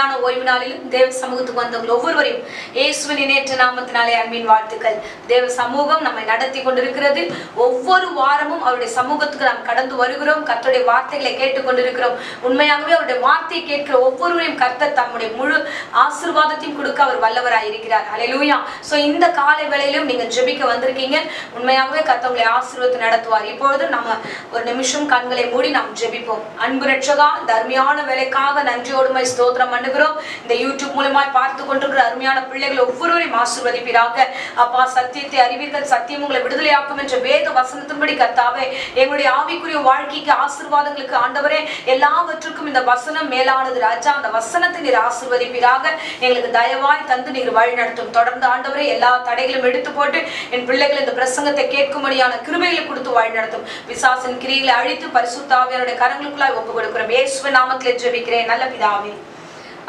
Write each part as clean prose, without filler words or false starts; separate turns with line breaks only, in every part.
அருமையான ஓய்வு நாளிலும் தேவ சமூகத்துக்கு வந்தவங்க ஒவ்வொருவரையும் இயேசுவின் இணையற்ற நாமத்தினாலே அன்பின் வாழ்த்துக்கள். தேவ சமூகம் நம்மை நடத்தி கொண்டிருக்கிறது. ஒவ்வொரு வாரமும் அவருடைய சமூகத்துக்கு நாம் கடந்து வருகிறோம். கர்த்தருடைய வார்த்தைகளை கேட்டுக்கொண்டிருக்கிறோம். உண்மையாகவே அவருடைய வார்த்தையை கேட்கிற ஒவ்வொருவரையும் கர்த்தர் தம்முடைய முழு ஆசீர்வாதத்தையும் கொடுக்க அவர் வல்லவராய் இருக்கிறார். ஹல்லேலூயா. சோ இந்த காலை வேளையிலும் நீங்க ஜெபிக்க வந்திருக்கீங்க. உண்மையாகவே கர்த்தர் உங்களை ஆசீர்வாதத்தை நடத்துவார். இப்பொழுது நம்ம ஒரு நிமிஷம் கண்களை மூடி நாம் ஜெபிப்போம். அன்பு ரட்சகா, இந்த அருமையான வேலைக்காக நன்றியோடுமை ஸ்தோத்திரம் பண்ணுகிறோம். இந்த யூடியூப் மூலமாய் பார்த்து கொண்டிருக்கிற அருமையான பிள்ளைகள் ஒவ்வொருவரையும் ஆசீர்வதிப்பீராக. அப்பா, சத்தியத்தை அறிவீர்கள், சத்தியம் உங்களை விடுதலையாக்கும் என்ற வேத வசனத்தின்படி கர்த்தாவே எங்களுடைய ஆவிக்குரிய வாழ்க்கைக்கு ஆசீர்வாதங்களுக்கு ஆண்டவரே எல்லாவற்றுக்கும் இந்த வசனம் மேலானது ராஜா. அந்த வசனத்தை நீர் ஆசீர்வதிப்பீராக. எங்களுக்கு தயவாய் தந்து நீர் வழி நடத்தும். தொடர்ந்து ஆண்டவரே எல்லா தடைகளும் எடுத்து போட்டு என் பிள்ளைகள் இந்த பிரசங்கத்தை கேட்கும்படியான கிருபைகளை கொடுத்து வழி நடத்தும். பிசாசின் கிரியைகளை அழித்து பரிசுத்த ஆவியானவருடைய கரங்களுக்குள்ளாய் ஒப்புக் கொடுக்கிறோம். இயேசுவின் நாமத்திலே ஜெபிக்கிறேன் நல்ல பிதாவே,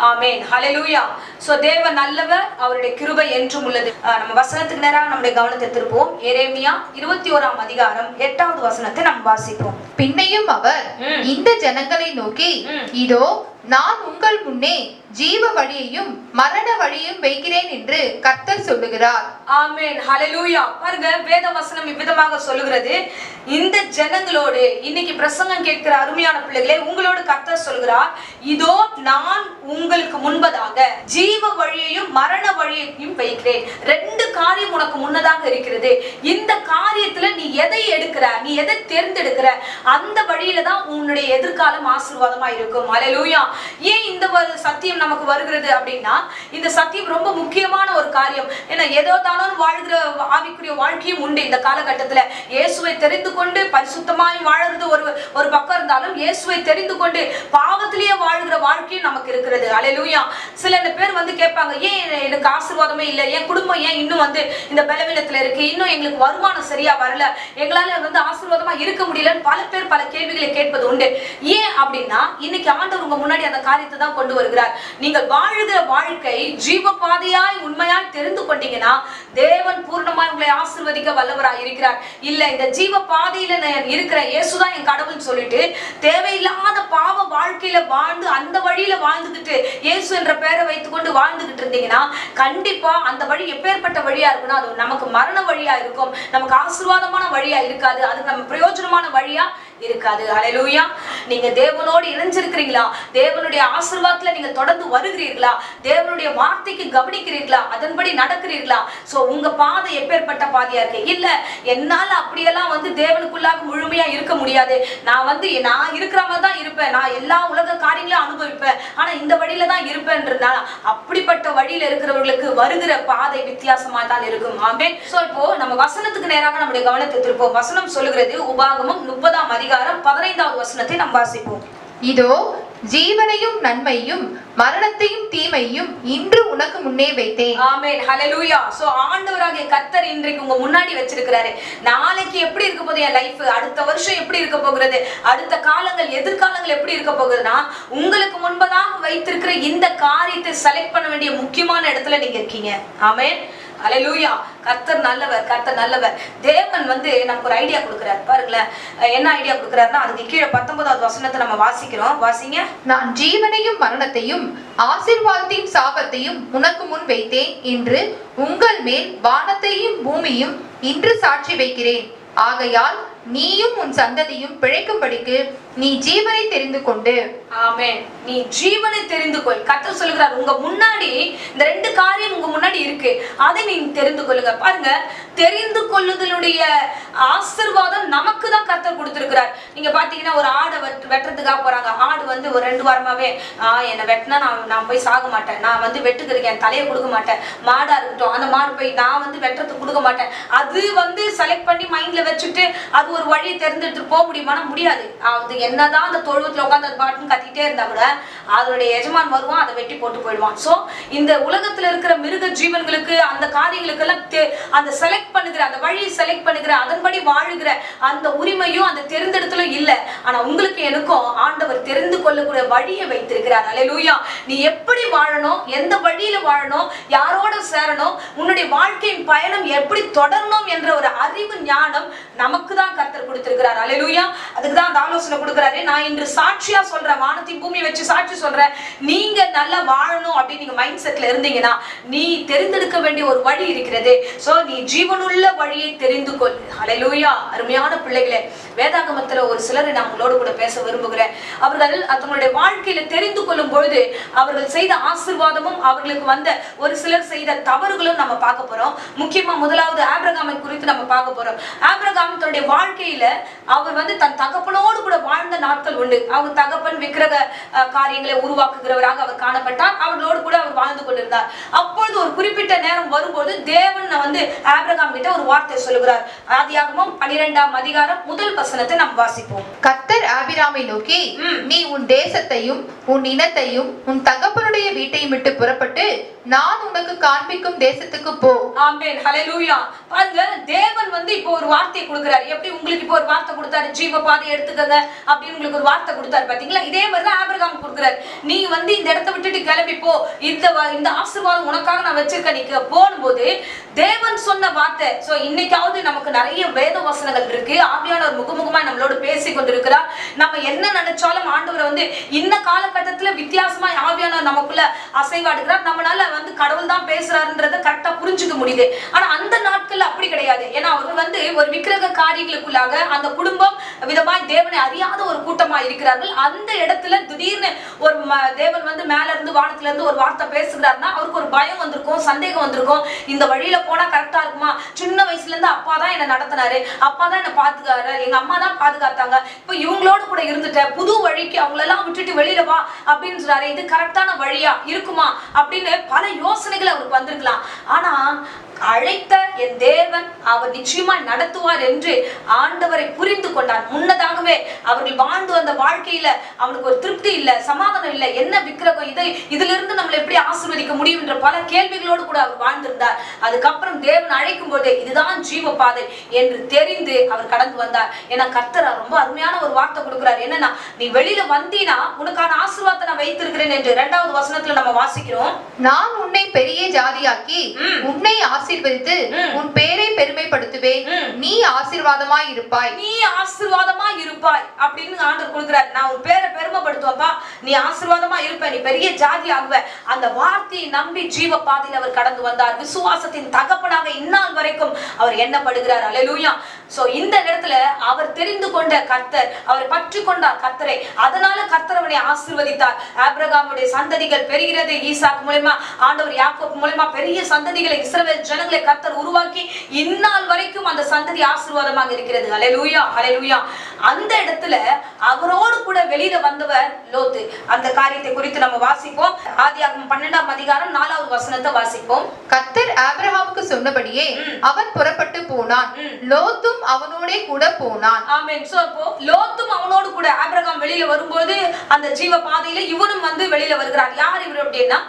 ஆமென். ஹல்லேலூயா. சோ தேவன் நல்லவர், அவருடைய கிருபை என்றும் உள்ளது. நம்ம வசனத்துக்கு நேராக நம்முடைய கவனத்தை திருப்போம். எரேமியா 21ஆம் அதிகாரம் 8வது வசனத்தை நாம் வாசிப்போம்.
பின்னையும் அவர் இந்த ஜனங்களை நோக்கி, இதோ நான் உங்கள் முன்னே ஜீவ வழியையும் மரண வழியையும் வைக்கிறேன் என்று கர்த்தர் சொல்லுகிறார்.
ஆமென். ஹல்லேலூயா. பாருங்க, வேத வசனம் இவ்விதமாக சொல்லுகிறது. இந்த ஜனங்களோடு இன்னைக்கு பிரசங்கம் கேட்கிற அருமையான பிள்ளைகளே, உங்களோடு கர்த்தர் சொல்கிறார், இதோ நான் உங்களுக்கு முன்பதாக ஜீவ வழியையும் மரண வழியையும் வைக்கிறேன். ரெண்டு காரியம் உனக்கு முன்னதாக இருக்கிறது. இந்த காரியத்துல நீ எதை எடுக்கிற, நீ எதை தேர்ந்தெடுக்கிற, அந்த வழியில தான் உன்னுடைய எதிர்காலம் ஆசீர்வாதமா இருக்கும். ஹல்லேலூயா. ஏன் இந்த சத்தியம் நமக்கு வருகிறது அப்படின்னா, இந்த சத்தியம் ரொம்ப முக்கியமான ஒரு காரியம். ஏன்னா ஏதோ தானோ வாழ்கிற ஆவிக்குரிய வாழ்க்கையும் உண்டு இந்த காலகட்டத்துல. இயேசுவை தெரிந்து கொண்டு பரிசுத்தமாய் வாழறது ஒரு பக்கம் இருந்தாலும், இயேசுவை தெரிந்து கொண்டு பாவத்திலேயே வாழ்கிற வாழ்க்கையும் நமக்கு இருக்கிறது. ஹல்லேலூயா. சில பேர் வந்து கேட்பாங்க, ஏன் எனக்கு ஆசீர்வாதமே இல்லை, என் குடும்பம் ஏன் இன்னும் வந்து இந்த பலவீனத்துல இருக்கு, இன்னும் எங்களுக்கு வருமானம் சரியா வரல, எங்களால வந்து ஆசீர்வாதமா இருக்க முடியலன்னு பல பேர் பல கேள்விகளை கேட்பது உண்டு. ஏன் அப்படின்னா, இன்னைக்கு ஆண்டவர் உங்க முன்னாடி அந்த காரியத்தை தான் கொண்டு வருகிறார். நீங்கள் வாழுகிற வாழ்க்கை ஜீவ பாதையாய் உண்மையாய் தெரிந்து கொண்டீங்கன்னா தேவன் பூர்ணமாய் உங்களை ஆசீர்வதிக்க வல்லவராய் இருக்கிறார். இல்ல இந்த ஜீவ பாதையில நான் இருக்கிறேன், இயேசுதான் என் கடவுள் சொல்லிட்டு தேவையில்லாத பாவ வாழ்க்கையில வாழ்ந்து அந்த வழியில வாழ்ந்துகிட்டு இயேசு என்ற பெயரை வைத்துக் கொண்டு வாழ்ந்துகிட்டு இருந்தீங்கன்னா கண்டிப்பா அந்த வழி எப்பேற்பட்ட வழியா இருக்குன்னா அது நமக்கு மரண வழியா இருக்கும். நமக்கு ஆசீர்வாதமான வழியா இருக்காது. அது நம்ம பிரயோஜனமான வழியா இருக்காது. ஹல்லேலூயா. நீங்க தேவனோடு இணைஞ்சிருக்கிறீங்களா? தேவனுடைய ஆசீர்வாதத்துல நீங்க தொடர்ந்து வருகிறீர்களா? தேவனுடைய வார்த்தைக்கு கவனிக்கிறீர்களா? அதன்படி நடக்கிறீர்களா? சோ உங்க பாதை எப்பேற்பட்ட பாதையா இருக்கு? இல்ல என்னால அப்படியெல்லாம் வந்து தேவனுக்குள்ளாக முழுமையா இருக்க முடியாது, நான் இருக்கிற மாதிரி தான் இருப்பேன், நான் எல்லா உலக காரியங்களும் அனுபவிப்பேன், ஆனா இந்த வழியில தான் இருப்பேன்றதுனால அப்படிப்பட்ட வழியில இருக்கிறவர்களுக்கு வருகிற பாதை வித்தியாசமா தான் இருக்கும். ஆமென். சோ இப்போ நம்ம வசனத்துக்கு நேராக நம்முடைய கவனத்தை திருப்போம். வசனம் சொல்லுகிறது, உபாகமம் 30ஆம் அதிகாரம் 15வது வசனத்தை நாம் வாசிப்போம்.
இதோ ஜீவனையும் நன்மையும் மரணத்தையும் தீமையும் இன்று உனக்கு முன்னே வைத்தேன்.
ஆமென். ஹல்லேலூயா. சோ ஆண்டவராகிய கர்த்தர் இன்றைக்கு உங்க முன்னாடி வச்சிருக்கிறாரு. நாளைக்கு எப்படி இருக்க போகுது என் லைஃப், அடுத்த வருஷம் எப்படி இருக்க போகிறது, அடுத்த காலங்கள் எதிர்காலங்கள் எப்படி இருக்க போகுதுன்னா உங்களுக்கு முன்பதாக வைத்திருக்கிற இந்த காரியத்தை செலக்ட் பண்ண வேண்டிய முக்கியமான இடத்துல நீங்க இருக்கீங்க. ஆமென். ஹல்லேலூயா. கர்த்தர் நல்லவர், கர்த்தர் நல்லவர். தேவன் வந்து நமக்கு ஒரு ஐடியா கொடுக்கிறார். பாருங்களேன், என்ன ஐடியா கொடுக்கிறாருன்னா, அதுக்கு கீழே 19வது வசனத்தை நம்ம வாசிக்கிறோம். வாசிங்க.
நான் ஜீவனையும் மரணத்தையும் ஆசீர்வாதத்தையும் சாபத்தையும் உனக்கு முன் வைத்தேன் என்று உங்கள் மேல் வானத்தையும் பூமியும் இன்று சாட்சி வைக்கிறேன். ஆகையால் நீயும் உன் சந்ததியும் பிழைக்கும்படிக்கு நீ ஜீவனை தெரிந்து கொண்டு.
ஆமென். நீ ஜீவனை தெரிந்து கொள். கர்த்தர் சொல்லுகிறார், உங்க முன்னாடி இந்த ரெண்டு காரியம் உங்க முன்னாடி இருக்கு, அதை நீ தெரிந்து கொள்ளுங்க. பாருங்க, தெரிந்து கொள்ளுதலுடைய ஆசீர்வாதம் நமக்கு தான் கர்த்தர் கொடுத்திருக்கிறார். நீங்க பாத்தீங்கன்னா ஒரு ஆடை வெட்டுறதுக்காக போறாங்க. ஆடு வந்து ஒரு 2 வாரமாவே என்ன வெட்டினா நான் போய் சாக மாட்டேன், நான் வந்து வெட்டுக்கிறேன், என் தலையை கொடுக்க மாட்டேன். மாடா இருக்கட்டும், அந்த மாடு போய் நான் வந்து வெட்டுறதுக்கு கொடுக்க மாட்டேன். அது வந்து செலக்ட் பண்ணி மைண்ட்ல வச்சுட்டு அது ஒரு வழியை தேர்ந்தெடுத்து போக முடியுமானா முடியாது. அது என்னதான் அந்த தொழுவத்துல உட்காந்து அது பாட்டுன்னு கத்திட்டே இருந்தா கூட அதனுடைய எஜமான் வருவான், அதை வெட்டி போட்டு போயிடுவான். சோ இந்த உலகத்துல இருக்கிற மிருக ஜீவன்களுக்கு அந்த காரியங்களுக்கு எல்லாம் அந்த செலக்ட் பண்ணுகிற, அந்த வழியை செலக்ட் பண்ணுகிற, அதன்படி வாழுகிற அந்த உரிமையும் அந்த தெரிந்தெடுத்தலும் இல்ல. ஆனா உங்களுக்கு எனக்கும் ஆண்டவர் தெரிந்து கொள்ளக்கூடிய வழியை வைத்திருக்கிறார். ஹல்லேலூயா. நீ எப்படி வாழணும், எந்த வழியில வாழணும், யாரோட சேரணும், உன்னுடைய வாழ்க்கையின் பயணம் எப்படி தொடரணும் என்ற ஒரு அறிவு ஞானம் நமக்கு தான் கர்த்தர் கொடுத்திருக்கிறார். அல்லேலூயா. அதுக்கு தான் அந்த ஆலோசனை கொடுக்கிறாரு. நான் இன்று சாட்சியா சொல்றேன், வானத்தின் பூமி வச்சு சாட்சி சொல்றேன், நீங்க நல்லா வாழணும் அப்படின்னு நீங்க மைண்ட் செட்ல இருந்தீங்கன்னா நீ தெரிந்தெடுக்க வேண்டிய ஒரு வழி இருக்கிறது. சோ நீ ஜீவனுள்ள வழியை தெரிந்து கொள். அல்லேலூயா. அருமையான பிள்ளைகளே, வேதாகமத்துல ஒரு சிலரை நான் உங்களோடு கூட பேச விரும்புகிறேன். அவர்கள் தங்களுடைய வாழ்க்கையில தெரிந்து கொள்ளும் பொழுது அவர்கள் செய்த ஆசீர்வாதமும் அவர்களுக்கு வந்த ஒரு சிலர் செய்த தவறுகளும் நம்ம பார்க்க போறோம். முக்கியமா முதலாவது ஆபிரகாமை குறித்து நம்ம பார்க்க போறோம். ஆபிரகாம் தன்னுடைய வாழ்க்கையில அவர் தன் தகப்பனோடு கூட வாழ்ந்த நாட்கள் உண்டு. அவர் தகப்பன் விக்கிரக காரியங்களை உருவாக்குகிறவராக அவர் காணப்பட்டார். அவர்களோடு கூட அவர் வாழ்ந்து கொண்டிருந்தார். அப்பொழுது ஒரு குறிப்பிட்ட நேரம் வரும்போது தேவன் ஆபிரகாம் கிட்ட ஒரு வார்த்தை சொல்லுகிறார். ஆதியாகமம் 12ஆம் அதிகாரம் முதல் வசனத்தை நாம் வாசிப்போம்.
கர்த்தர் ஆபிராமை நோக்கி, நீ உன் தேசத்தையும் உன் இனத்தையும் உன் தகப்பனுடைய வீட்டையும் விட்டு புறப்பட்டு நான் உனக்கு காண்பிக்கும் தேசத்துக்கு போ.
ஆமென். ஹல்லேலூயா. பாருங்க, தேவன் இப்போ ஒரு வார்த்தை கொடுக்கிறார். எப்படி உங்களுக்கு இப்போ ஒரு வார்த்தை கொடுத்தாரு, ஜீவ பாதை எடுத்துக்கங்க அப்படின்னு உங்களுக்கு ஒரு வார்த்தை கொடுத்தாரு பாத்தீங்களா? இதே மாதிரி தான் ஆபிரகாம் கொடுக்கிறார். நீ இந்த இடத்தை விட்டுட்டு கிளம்பி போ, இந்த ஆசீர்வாதம் உனக்காக நான் வச்சிருக்கேன், நீ போகும்போது தேவன் சொன்ன வார்த்தை. சோ இன்னைக்காவது நமக்கு நிறைய வேத வசனங்கள் இருக்கு. ஆவியானவர் முகமுகமா நம்மளோட பேசி கொண்டிருக்கிறார். நம்ம என்ன நினைச்சாலும் ஆண்டவர் இந்த காலகட்டத்துல வித்தியாசமா ஆவியானவர் நமக்குள்ள அசைவாடுகிறார். நம்மளால கடவுள் தான் பேசுறாருன்றத கரெக்டா புரிஞ்சுக்க முடியுது. ஆனா அந்த நாட்கள்ல அப்படி கிடையாது. ஏன்னா அவர்கள் ஒரு விக்கிரக காரியங்களுக்குள்ளாக அந்த குடும்பம் விதமாய் தேவனை அறியாத ஒரு கூட்டமா இருக்கிறார்கள். அந்த இடத்துல திடீர்னு ஒரு தேவன் மேல இருந்து வானத்துல இருந்து ஒரு வார்த்தை பேசுகிறாருன்னா அவருக்கு ஒரு பயம் வந்திருக்கும், சந்தேகம் வந்திருக்கும். இந்த வழியில போனா கரெக்டா இருக்குமா? சின்ன வயசுல இருந்து அப்பா தான் என்ன நடத்தினாரு, அப்பா தான் என்ன பாதுகாரு, எங்க அம்மா தான் பாதுகாத்தாங்க, இப்ப இவங்களோட கூட இருந்துட்டேன், புது வழிக்கு அவங்களெல்லாம் விட்டுட்டு வெளியில வா அப்படின்னு சொல்றாரு. இது கரெக்டான வழியா இருக்குமா அப்படின்னு பல யோசனைகள் அவருக்கு வந்திருக்கலாம். ஆனா அழைத்த என் தேவன் அவர் நிச்சயமாய் நடத்துவார் என்று ஆண்டவரை புரிந்து கொண்டார். முன்னதாகவே அவர்கள் வாழ்ந்து வந்த வாழ்க்கையில அவனுக்கு ஒரு திருப்தி இல்ல, சமாதானம் இல்ல, என்ன விக்கிரகம் இதுல இருந்து நம்மளை எப்படி ஆசீர்வதிக்க முடியும் என்ற பல கேள்விகளோடு கூட அவர் வாழ்ந்திருந்தார். அதுக்கப்புறம் தேவன் அழைக்கும் போது இதுதான் ஜீவ பாதை என்று தெரிந்து அவர் கடந்து வந்தார். ஏன்னா கர்த்தர் ரொம்ப அருமையான ஒரு வார்த்தை கொடுக்கிறார். என்னன்னா, நீ வெளியில வந்தீனா உனக்கான ஆசீர்வாதத்தை நான் வைத்திருக்கிறேன் என்று 2வது வசனத்துல நம்ம வாசிக்கிறோம்.
நான் உன்னை பெரிய ஜாதியாக்கி உன்னை ஆசீர்வதித்து உன் பேரை பெருமைப்படுத்துவேன், நீ ஆசீர்வாதமாய் இருப்பாய்,
நீ ஆசீர்வாதமாய் இருப்பாய் அப்படின்னு ஆண்டவர் கொடுக்கிறார். நான் உன் பேரை பெருமைப்படுத்துவப்பா, நீ ஆசீர்வாதமா இருப்ப, நீ பெரிய ஜாதி ஆகுவ. அந்த வார்த்தையை நம்பி ஜீவ பாதையில் அவர் கடந்து வந்தார். விசுவாசத்தின் தகப்பனாக இந்நாள் வரைக்கும் அவர் எண்ணப்படுகிறார். அல்லேலூயா. சோ இந்த இடத்துல அவர் தெரிந்து கொண்ட கர்த்தர், அவரை பற்றி கொண்டார் கர்த்தரை. அதனால கர்த்தர் அவனை ஆசீர்வதித்தார். ஆபிரகாமுடைய சந்ததிகள் பெருகிறது. ஈசாக் மூலமா, ஆண்டவர் யாக்கோப் மூலமா பெரிய சந்ததிகளை, இஸ்ரவேல் ஜனங்களை கர்த்தர் உருவாக்கி இந்நாள் வரைக்கும் அந்த சந்ததி ஆசீர்வாதமாக இருக்கிறது. ஹல்லேலூயா, ஹல்லேலூயா. அந்த இடத்துல அவரோடு கூட வெளியில வந்தவர் லோத்து. அந்த காரியத்தை குறித்து நம்ம வாசிப்போம். ஆதியாகமம் 12ஆம் அதிகாரம் 4வது வசனத்தை வாசிப்போம்.
கர்த்தர் ஆபிரகாமுக்கு சொன்னபடியே அவன் புறப்பட்டு போனான், லோத்தும் அவனோட கூட போனான்.
ஆமென். சோ அப்போ லோத்தும் அவனோடு கூட, ஆபிரகாம் வெளியில வரும்போது அந்த ஜீவ பாதையில இவனும் வெளியில வருகிறார். யார் இவர் அப்படின்னா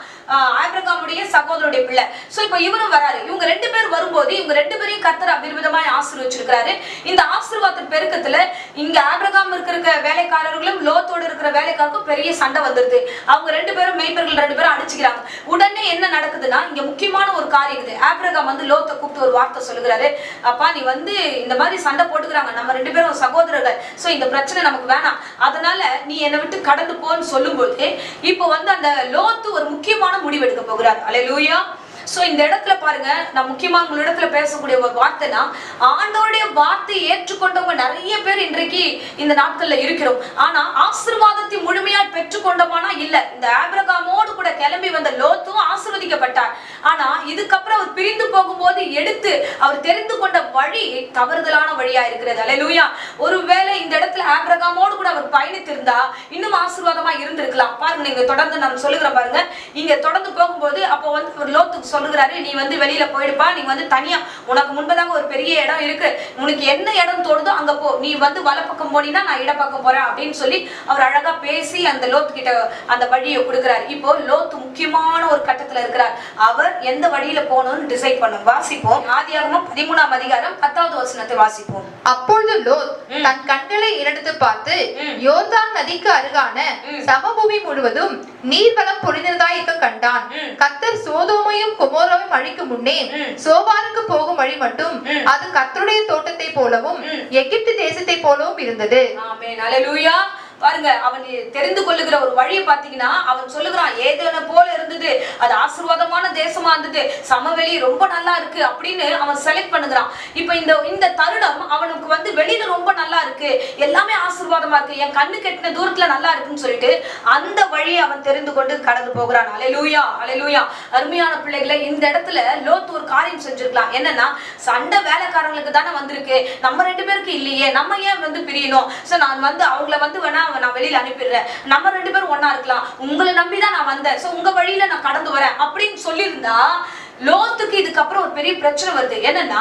ஆபிரகாமுடைய சகோதரனுடைய பிள்ளை. சோ இப்போ இவரும் வராரு. இவங்க 2 பேர் வரும்போது இவங்க 2 பேரையும் கர்த்தர் அபிர்விதமாய் ஆசீர்வதிச்சிருக்காரு. இந்த ஆசீர்வாதத்தின் பெருக்கத்துல இங்க ஆபிரகாம் இருக்கிற வேலைக்காரர்களும் லோத்தோடு இருக்கிற வேலைக்காரருக்கும் பெரிய சண்டை வந்துருது. அவங்க 2 பேரும் மெய்ப்பர்கள் 2 பேரும் அடிச்சுக்கிறாங்க. உடனே என்ன நடக்குதுன்னா, இங்க முக்கியமான ஒரு காரியம் இருக்குது. ஆபிரகாம் லோத்தை கூப்பிட்டு ஒரு வார்த்தை சொல்லுகிறாரு. அப்பா, நீ இந்த மாதிரி சண்டை போட்டுக்கிறாங்க, நம்ம 2 பேரும் சகோதரர்கள், சோ இந்த பிரச்சனை நமக்கு வேணாம், அதனால நீ என்னை விட்டு கடந்து போன்னு சொல்லும்போது இப்போ அந்த லோத்து ஒரு முக்கியமான முடிவெடுக்க போகிறார். அல்லேலூயா. சோ இந்த இடத்துல பாருங்க, நான் முக்கியமா உங்க இடத்துல பேசக்கூடிய ஒரு வார்த்தைனா, ஆண்டவருடைய வார்த்தையை ஏற்றுக்கொண்டவங்க நிறைய பேர் இன்றைக்கு இந்த நாட்கள்ல இருக்கிறோம். ஆனா ஆசீர்வாதத்தை முழுமையாய் பெற்றுக்கொண்டோமானா இல்ல. இந்த ஆபிரகாமோடு கூட கிளம்பி வந்த லோத்தும் ஆசீர்வதிக்கப்பட்டார். ஆனா இதுக்கப்புறம் அவர் பிரிந்து போகும்போது எடுத்து அவர் தெரிந்து கொண்ட வழி தவறுதலான வழியா இருக்கிறது. அல்லேலூயா. ஒருவேளை இந்த இடத்துல ஆபிரகாமோடு கூட அவர் பயணித்திருந்தா இன்னும் ஆசீர்வாதமா இருந்திருக்கலாம். பாருங்க, நீங்க தொடர்ந்து நான் சொல்லுகிறேன் பாருங்க. இங்க தொடர்ந்து போகும்போது அப்போ ஒரு லோத்துக்கு சொல்லுகிறாரு, நீ வெளியில போயிடுப்பா, நீ தனியா, உனக்கு முன்பதாக ஒரு பெரிய இடம் இருக்கு, உனக்கு என்ன இடம் தோணுதோ அங்க போ, நீ வலப்பக்கம் போனீங்கன்னா நான் இடப்பக்கம் போறேன் அப்படின்னு சொல்லி அவர் அழகா பேசி அந்த லோத்து கிட்ட அந்த வழியை கொடுக்கிறார். இப்போ லோத்து முக்கியமான ஒரு கட்டத்துல இருக்கிறார். அவர் அவர் எந்த வழியில போகணும்னு டிசைட் பண்ணும். வாசிப்போம். ஆதியாகமம் 13ஆம் அதிகாரம் 10வது வசனத்தை வாசிப்போம்.
அப்பொழுது லோத் தன் கண்களை ஏறெடுத்து பார்த்து யோர்தான் நதிக்கு அருகான சமபூமி முழுவதும் நீர்வளம் பொழிந்ததாய் இருக்க கண்டான். கர்த்தர் சோதோமையும் கொமோராவையும் அழிக்கும் முன்னே சோபாருக்கு போகும் வழி மட்டும் அது கர்த்தருடைய தோட்டத்தை போலவும் எகிப்து தேசத்தை போலவும் இருந்தது.
ஆமென். அல்லேலூயா. பாருங்க, அவன் தெரிந்து கொள்ளுகிற ஒரு வழியை பாத்தீங்கன்னா அவன் சொல்லுகிறான், ஏதேனை போல இருந்தது, அது ஆசீர்வாதமான தேசமா இருந்தது, சமவெளி ரொம்ப நல்லா இருக்கு அப்படின்னு அவன் செலக்ட் பண்ணுகிறான். இப்ப இந்த தருணம் அவனுக்கு வெளியில ரொம்ப நல்லா இருக்கு, எல்லாமே ஆசீர்வாதமா இருக்கு, என் கண்ணு கெட்டின தூரத்துல நல்லா இருக்குன்னு சொல்லிட்டு அந்த வழியை அவன் தெரிந்து கொண்டு கடந்து போகிறான். அல்லேலூயா, அல்லேலூயா. அருமையான பிள்ளைகளை, இந்த இடத்துல லோத் ஒரு காரியம் செஞ்சிருக்கலாம். என்னன்னா, சண்டை வேலைக்காரங்களுக்கு தானே வந்திருக்கு, நம்ம 2 பேருக்கு இல்லையே, நம்ம ஏன் பிரியணும், சோ நான் அவங்கள வேணா நான் வெளியில அனுப்பிடுறேன், நம்ம 2 பேரும் ஒண்ணா இருக்கலாம், உங்களை நம்பிதான் நான் வந்தேன், சோ உங்க வழியில நான் கடந்து வரேன் அப்படின்னு சொல்லியிருந்தா லோத்துக்கு இதுக்கப்புறம் ஒரு பெரிய பிரச்சனை வருது. என்னன்னா,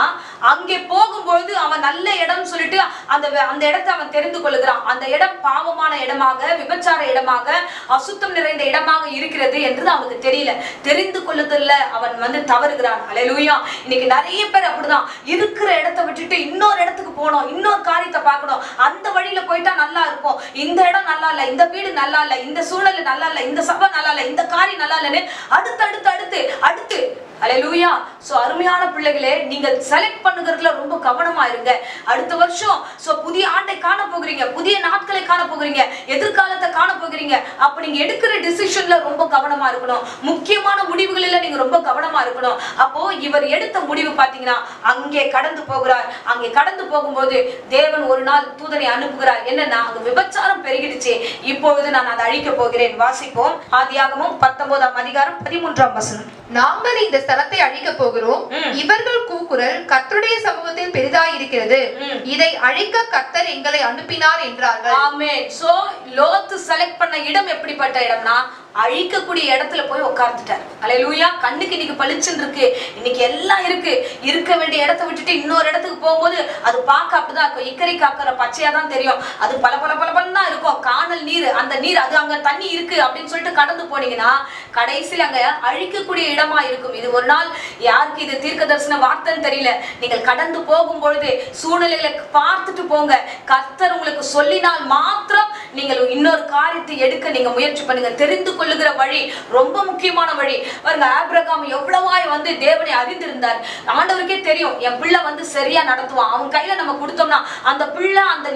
அங்கே போகும்போது அவன் நல்ல இடம் சொல்லிட்டு அந்த இடத்தை அவன் தெரிந்து கொள்ளுகிறான். அந்த இடம் பாவமான இடமாக, விபச்சார இடமாக, அசுத்தம் நிறைந்த இடமாக இருக்கிறது என்று அவனுக்கு தெரியல. தெரிந்து கொள்ளுதல்ல அவன் தவறுகிறான். அல்லேலூயா. இன்னைக்கு நிறைய பேர் அப்படிதான் இருக்கிற இடத்தை விட்டுட்டு இன்னொரு இடத்துக்கு போகணும், இன்னொரு காரியத்தை பார்க்கணும், அந்த வழியில போயிட்டா நல்லா இருக்கும், இந்த இடம் நல்லா இல்ல, இந்த வீடு நல்லா இல்ல, இந்த சூழல் நல்லா இல்ல, இந்த சபை நல்லா இல்ல, இந்த காரியம் நல்லா இல்லன்னு அடுத்து அல்லேலூயா. சோ அருமையான பிள்ளைகளே, நீங்கள் செலக்ட் பண்ணுகிறதுல ரொம்ப கவனமா இருங்க. அடுத்த வருஷம் புதிய ஆண்டை காண போகிறீங்க, புதிய நாட்களை காண போகிறீங்க, எதிர்காலத்தை காண போகிறீங்க. அப்ப நீங்க எடுக்கிற டிசிஷன்ல ரொம்ப கவனமா இருக்கணும். முக்கியமான முடிவுகளில நீங்க ரொம்ப கவனமா இருக்கணும். அப்போ இவர் எடுத்த முடிவு பாத்தீங்கன்னா, அங்கே கடந்து போகிறார். அங்கே கடந்து போகும்போது தேவன் ஒரு நாள் தூதனை அனுப்புகிறார். என்னன்னா, அங்க விபச்சாரம் பெருகிடுச்சு, இப்பொழுது நான் அதை அழிக்க போகிறேன். வாசிப்போம். ஆதியாகமம் 19ஆம் அதிகாரம் 13ஆம் வசனம்.
நாங்கள் இந்த ஸ்தலத்தை அழிக்க போகிறோம், இவர்கள் கூக்குரல் கர்த்தருடைய சமூகத்தில் பெரிதாய் இருக்கிறது, இதை அழிக்க கர்த்தர் எங்களை அனுப்பினார் என்றார்கள்.
ஆமென். சோ லோத் செலக்ட் பண்ண இடம் எப்படிப்பட்ட இடம்னா, அழிக்கக்கூடிய இடத்துல போய் உட்கார்ந்துட்டார். அல்லேலூயா. கண்ணுக்கு இன்னைக்கு பளிச்சுன்னு இருக்கு, இன்னைக்கு எல்லாம் இருக்கு, இருக்க வேண்டிய இடத்தை விட்டுட்டு இன்னொரு இடத்துக்கு போகும்போது அது பார்க்க அப்படிதான் இருக்கும். இக்கரை காக்கிற பச்சையா தான் தெரியும், அது பல தான் இருக்கும். காணல் நீர், அந்த நீர் அது அங்க தண்ணி இருக்கு அப்படின்னு சொல்லிட்டு கடந்து போனீங்கன்னா கடைசியில் அங்க அழிக்கக்கூடிய இடமா இருக்கும். இது ஒரு நாள் யாருக்கு இது தீர்க்க தரிசன வார்த்தைன்னு தெரியல, நீங்கள் கடந்து போகும் பொழுது சூழ்நிலைகளை பார்த்துட்டு போங்க. கர்த்தர் உங்களுக்கு சொல்லினால் மாத்திரம் நீங்கள் இன்னொரு காரியத்தை எடுக்க நீங்க முயற்சி பண்ணுங்க. தெரிந்து கொள்ளுகிற வழி ரொம்ப முக்கியமான வழி. பாருங்க, ஆபிரகாம் எவ்வளவாய் தேவனை அறிந்திருந்தார். ஆண்டவருக்கே தெரியும், என் பிள்ளை சரியா நடத்துவான், அவன் கையில நம்ம கொடுத்தோம்னா அந்த பிள்ளை அந்த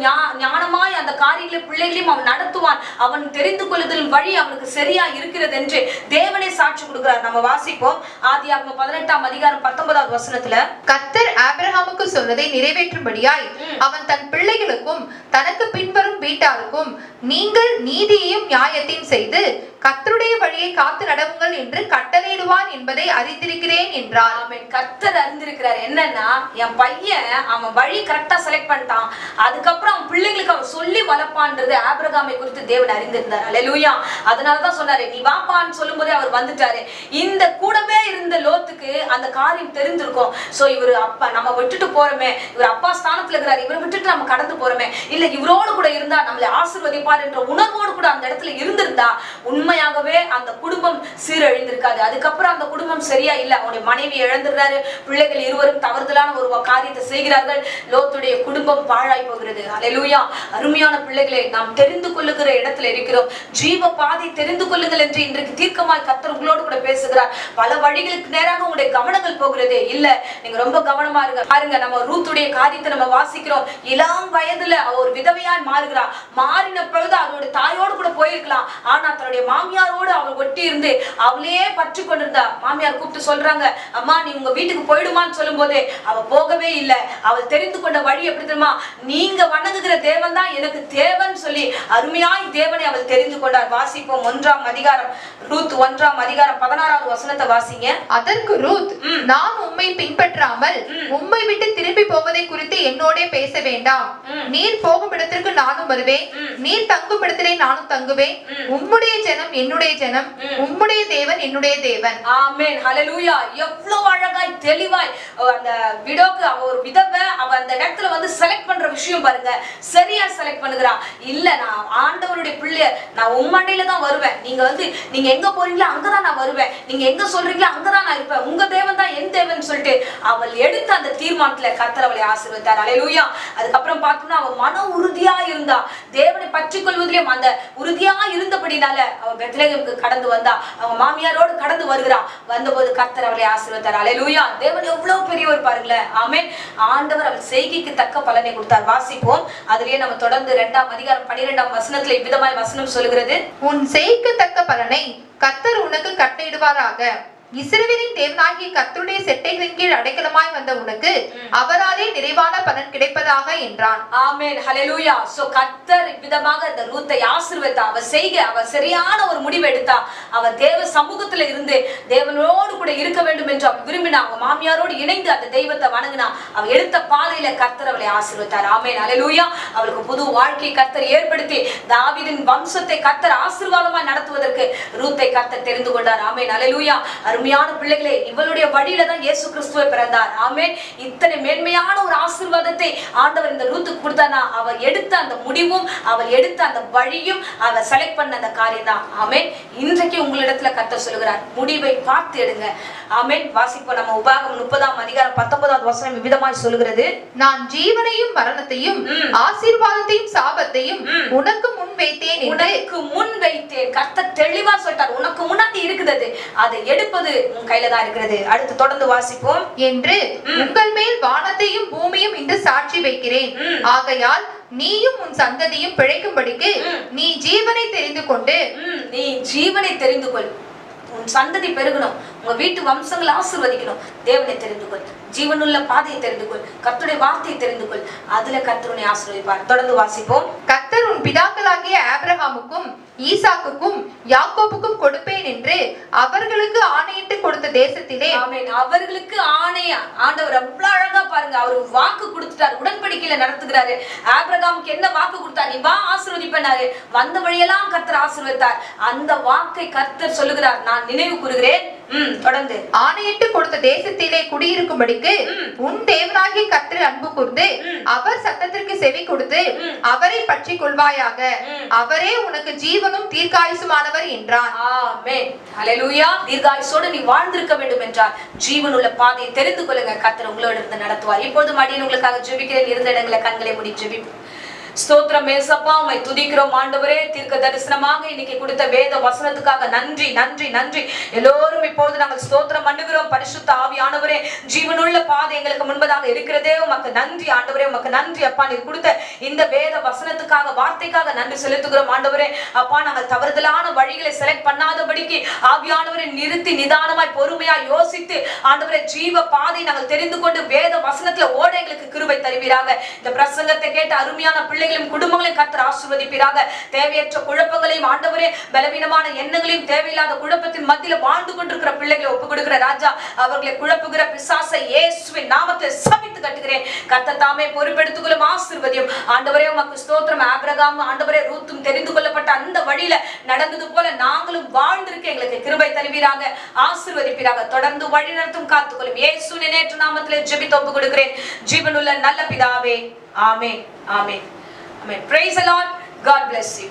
ஞானமாய் அந்த காரியங்களை பிள்ளைகளையும் அவன் நடத்துவான், அவன் தெரிந்து கொள்ளுதல் வழி அவனுக்கு சரியா இருக்கிறது என்று தேவனே சாட்சி கொடுக்கிறார். நம்ம வாசிப்போம். ஆதியாகமம் 18ஆம் அதிகாரம் 19வது வசனத்துல,
கர்த்தர் ஆபிரகாமுக்கு சொன்னதை நிறைவேற்றும்படியாய் அவன் தன் பிள்ளைகளுக்கும் தனக்கு பின்வரும் வீட்டாருக்கும் நீங்கள் நீதியையும் நியாயத்தையும் செய்து கர்த்தருடைய வழியை காத்து நடவுங்கள் என்று கட்டளையிடுவான் என்பதை அறிந்திருக்கிறேன் என்றார்.
ஆமென். கர்த்தர் அறிந்திருக்கிறார். என்னன்னா, என் பையன் அவன் வழி கரெக்டா செலக்ட் பண்ணிட்டான், அதுக்கப்புறம் அவன் பிள்ளைகளுக்கு அவன் சொல்லி வளர்ப்பான்றது ஆபிரகாமை குறித்து தேவன் அறிந்திருந்தார். அல்லேலூயா. அதனாலதான் சொன்னாரு, நீ வாப்பான்னு சொல்லும் போதே அவர் வந்துட்டாரு. இந்த கூடவே இருந்த லோத்துக்கு அந்த காரியம் தெரிஞ்சிருக்கும். சோ இவரு அப்பா நம்ம விட்டுட்டு போறோமே, இவர் அப்பா ஸ்தானத்துல இருக்கிறார், இவரை விட்டுட்டு நம்ம கடந்து போறோமே, இல்ல இவரோடு கூட இருந்தா நம்மளை ஆசீர்வதிப்பார் என்ற உணர்வோடு கூட அந்த இடத்துல இருந்திருந்தா உண்மையாகவே அந்த குடும்பம் சீரழிந்திருக்காது. அதுக்கப்புறம் அந்த குடும்பம் சரியா இல்ல, அவனுடைய மனைவி இழந்துடுறாரு, பிள்ளைகள் இருவரும் தவறுதலான ஒரு காரியத்தை செய்கிறார்கள், லோத்துடைய குடும்பம் பாழாய் போகிறது. அல்லேலூயா. அருமையான பிள்ளைகளை, நாம் தெரிந்து கொள்ளுகிற இடத்துல இருக்கிறோம். ஜீவ பாதை தெரிந்து கொள்ளுங்கள் என்று இன்றைக்கு தீர்க்கமாய் கர்த்தர் உங்களோடு கூட பேசுகிறார். பல வழிகளுக்கு நேராக உங்களுடைய கவனங்கள் போகிறது இல்ல, நீங்க ரொம்ப கவனமா இருங்க. பாருங்க, நம்ம ரூத்துடைய காரியத்தை நம்ம வாசிக்கிறோம். இளம் வயதுல அவ ஒரு விதவையாய் மாறுகிறார். மாறின பொழுது அவருடைய தாயோடு கூட போயிருக்கலாம், ஆனா தன்னுடைய மாமியாரோடு அவள் ஒட்டி இருந்து அவளே பற்றி கொண்டிருந்தா. மாமியார் கூப்பிட்டு சொல்றாங்க, அம்மா நீ உங்க வீட்டுக்கு போயிடுமான்னு சொல்லும் போதே அவ போகவே இல்லை. அவள் தெரிந்து கொண்ட வழி எப்படி தெரியுமா, நீங்க வணங்குகிற தேவன் தான் எனக்கு தேவன் சொல்லி அருமையாய் தேவனை அவள் தெரிந்து கொண்டார். வாசிப்போம். 1ஆம் அதிகாரம் ரூத் 1ஆம் அதிகாரம் 16வது வசனத்தை வாசிங்க.
அதற்கு ரூத், நான் உம்மை உம்மை பின்பற்றாமல் உம்மை விட்டு திரும்பி போவதை குறித்து என்னோட பேச வேண்டாம். நீர் போகும் இடத்திற்கு நானும் வருவேன், நீர் தங்கும் இடத்திலே நானும் தங்குவேன். உம்முடைய ஜனம் என்னுடைய ஜனம், உம்முடைய தேவன் என்னுடைய தேவன்.
ஆமென். ஹல்லேலூயா. எவ்வளவு அழகாய் தெளிவாய் அந்த விடோக்கு அவ ஒரு விதவை அவ அந்த இடத்துல வந்து செலக்ட் பண்ற விஷயம் பாருங்க, சரியா செலக்ட் பண்ணுகிறா. இல்ல நான் ஆண்டவருடைய பிள்ளை, நான் உம்மண்டையில தான் வருவேன், நீங்க எங்க போறீங்களோ அங்கதான் நான் வருவேன், நீங்க எங்க சொல்றீங்களோ அங்கதான் நான் இருப்பேன், உங்க தேவன் தான் என் தேவன் சொல்லிட்டு அவள் எடுத்த அந்த தீர்மானத்துல கர்த்தர் அவளை ஆசீர்வதித்தார். ஹல்லேலூயா. அதுக்கப்புறம் பார்த்தோம்னா அவ மன உறுதியா இருந்தா, தேவனை பற்றி கொள்வதிலும் அந்த உறுதியா இருந்தபடினால அவ பெத்லகேமுக்கு கடந்து வந்தா, அவங்க மாமியாரோடு கடந்து வருகிறா. வந்தபோது கர்த்தர் அவளை ஆசீர்வதித்தார். ஹல்லேலூயா. தேவன் எவ்வளவு பெரியவர் பாருங்களேன். ஆமென். ஆண்டவர் அவள் செய்கைக்கு தக்க பலனை கொடுத்தார். வாசிப்போம். அதிலேயே நம்ம தொடர்ந்து 2ஆம் அதிகாரம் 12ஆம் வசனத்துல இவ்விதமாய் வசனம் சொல்லுகிறது,
உன் செய்கைக்கு தக்க பலனை கர்த்தர் உனக்கு கட்டளையிடுவாராக. இஸ்ரவேலின் தேவனாகிய கர்த்தருடைய செட்டைகளின் கீழ் அடைக்கலமாய் வந்த உனக்கு அவராலே நிறைவான பலன் கிடைப்பதாக என்றான்.
ஆமென். ஹல்லேலூயா. சோ கர்த்தர் விதமாக இந்த ரூத்தை ஆசீர்வதித்தா. அவ செய்க, அவ சரியான ஒரு முடிவு எடுத்தா. அவ தேவ சமூகத்துல இருந்து தேவனோடு கூட இருக்க வேண்டும் என்று அவ விரும்பினா. அவங்க மாமியாரோடு இணைந்து அந்த தெய்வத்தை வணங்கினா. அவ எடுத்த பாதையில கர்த்தர் அவளை ஆசீர்வதித்தார். ஆமென். ஹல்லேலூயா. அவளுக்கு புது வாழ்க்கை கர்த்தர் ஏற்படுத்தி தாவீதின் வம்சத்தை கர்த்தர் ஆசீர்வாதமாய் நடத்துவதற்கு ரூத்தை கர்த்தர் தெரிந்து கொண்டார். ஆமென். ஹல்லேலூயா. அருமையான பிள்ளைகளே, இவளுடைய வழியில தான் இயேசு கிறிஸ்துவை பிறந்தார். ஆமென். இத்தனை மேன்மையான ஒரு ஆசீர்வாதத்தை ஆண்டவர் இந்த ரூத்துக்கு கொடுத்தானா, அவ எடுத்த அந்த முடிவும் அவள் எடுத்த அந்த வழியும் அவ செலக்ட் பண்ண அந்த காரியம் தான். ஆமென். இன்றைக்கு உங்களிடத்துல கர்த்தர் சொல்லுகிறார், முடிவை பார்த்து எடுங்க. ஆமென். வாசிப்போம். நம்ம உபாகமம் 30ஆம் அதிகாரம் 19வது வசனம் விதமாய் சொல்லுகிறது, நான்
ஜீவனையும் மரணத்தையும் ஆசீர்வாதத்தையும் சாபத்தையும் உனக்கு முன் வைத்தேன்.
உனக்கு முன் வைத்தேன். கர்த்தர் தெளிவா சொல்லிட்டார், உனக்கு முன்னாடி இருக்குது, அதை எடுப்பது உன் கையில தான் இருக்கிறது. அடுத்து தொடர்ந்து வாசிப்போம்.
என்று உங்கள் மேல் வானத்தையும் பூமியும் இன்று சாட்சி வைக்கிறேன். ஆகையால் நீயும் உன் சந்ததியும் பிழைக்கும்படிக்கு நீ ஜீவனை தெரிந்து கொண்டு,
நீ ஜீவனை தெரிந்து கொள். உன் சந்ததி பெருகணும், உங்க வீட்டு வம்சங்களை ஆசீர்வதிக்கணும். தேவனை தெரிந்து கொள், ஜீவனுள்ள பாதையை தெரிந்து கொள், கர்த்தருடைய வார்த்தையை தெரிந்து கொள். அதுல கர்த்தர் உன்னை ஆசீர்வதிப்பார். தொடர்ந்து வாசிப்போம்.
கர்த்தர் உன் பிதாக்களாகிய ஆபிரகாமுக்கும் ஈசாக்குக்கும் யாக்கோபுக்கும் கொடுப்பேன் என்று அவர்களுக்கு ஆணையிட்டு கொடுத்த தேசத்திலே.
ஆமென். அவர்களுக்கு ஆணையா ஆண்டவர் அவ்வளவு அழகா பாருங்க, அவரு வாக்கு கொடுத்துட்டார், உடன்படிக்கையில நடத்துகிறாரு. ஆபிரகாமுக்கு என்ன வாக்கு கொடுத்தார், நீ வா ஆசீர்வதிப்பேனாரு. வந்த வழியெல்லாம் கர்த்தர் ஆசீர்வதித்தார். அந்த வாக்கை கர்த்தர் சொல்லுகிறார், நான் நினைவு கூறுகிறேன். தொடர்ந்து
ஆணையிட்டு கொடுத்த தேசத்திலே குடியிருக்கும்படிக்கு உன் தேவனாகிய கர்த்தரில் அன்பு கூர்ந்து அவர் சத்தத்திற்கு செவி கொடுத்து அவரை பற்றி கொள்வாயாக. அவரே உனக்கு ஜீவனும் தீர்க்காயுசுமானவர் என்றான்.
ஆமென். ஹல்லேலூயா. தீர்க்காயுசோடு நீ வாழ்ந்திருக்க வேண்டும் என்றார். ஜீவனுள்ள பாதையை தெரிந்து கொள்ளுங்க, கர்த்தர் உங்களோடு இருந்து நடத்துவார். இப்பொழுது மடியன் உங்களுக்காக ஜெபிக்கிறேன். இருந்த இடங்களை கண்களை மூடி ஜெபிப்போம். ஸ்தோத்திரம் ஏசப்பா, உம்மை துதிக்கிறோம் ஆண்டவரே. தீர்க்க தரிசனமாக இன்னைக்கு கொடுத்த வேத வசனத்துக்காக நன்றி நன்றி நன்றி. எல்லோரும் இப்பொழுது நாங்கள் ஸ்தோத்திரம் பண்ணுகிறோம். பரிசுத்த ஆவியானவரே, ஜீவனுள்ள பாதை எங்களுக்கு முன்பதாக இருக்கிறதே, உமக்கு நன்றி ஆண்டவரே, உமக்கு நன்றி அப்பா. நீர் கொடுத்த இந்த வேத வசனத்துக்காக, வார்த்தைக்காக நன்றி செலுத்துகிறோம் ஆண்டவரே. அப்பா, நாங்கள் தவறுதலான வழிகளை செலக்ட் பண்ணாதபடிக்கு ஆவியானவரை நிறுத்தி நிதானமாய் பொறுமையாய் யோசித்து ஆண்டவரே ஜீவ பாதை நாங்கள் தெரிந்து கொண்டு வேத வசனத்துல ஓட எங்களுக்கு கிருபை தருவீராக. இந்த பிரசங்கத்தை கேட்ட அருமையான பிள்ளைகளும் குடும்பங்களையும் கர்த்தர் ஆசீர்வதிப்பீராக. தேவையற்ற குழப்பங்களையும் ஆண்டவரே, பலவீனமான எண்ணங்களையும் தேவையில்லாத குழப்பத்தின் மத்தியில வாழ்ந்து கொண்டிருக்கிற பிள்ளைகளை ஒப்பு கொடுக்கிற ராஜா, அவர்களை குழப்புகிற பிசாசை இயேசுவின் நாமத்தில் சபித்து கட்டுகிறேன். கர்த்தர் தாமே பொறுப்பெடுத்துக்கொள்ளும், ஆசீர்வதியும் ஆண்டவரே. உமக்கு ஸ்தோத்திரம். ஆபிரகாம் ஆண்டவரே ரூத்தும் தெரிந்து கொள்ளப்பட்ட அந்த வழியில நடந்தது போல நாங்களும் வாழ்ந்திருக்க எங்களுக்கு கிருபை தருவீராக, ஆசீர்வதிப்பீராக. தொடர்ந்து வழி நடத்தும், காத்துக்கொள்ளும். இயேசுவின் நேற்று நாமத்திலே ஜெபித்து ஒப்பு கொடுக்கிறேன், ஜீவனுள்ள நல்ல பிதாவே. ஆமென். ஆமென். Amen. Praise the Lord. God bless you.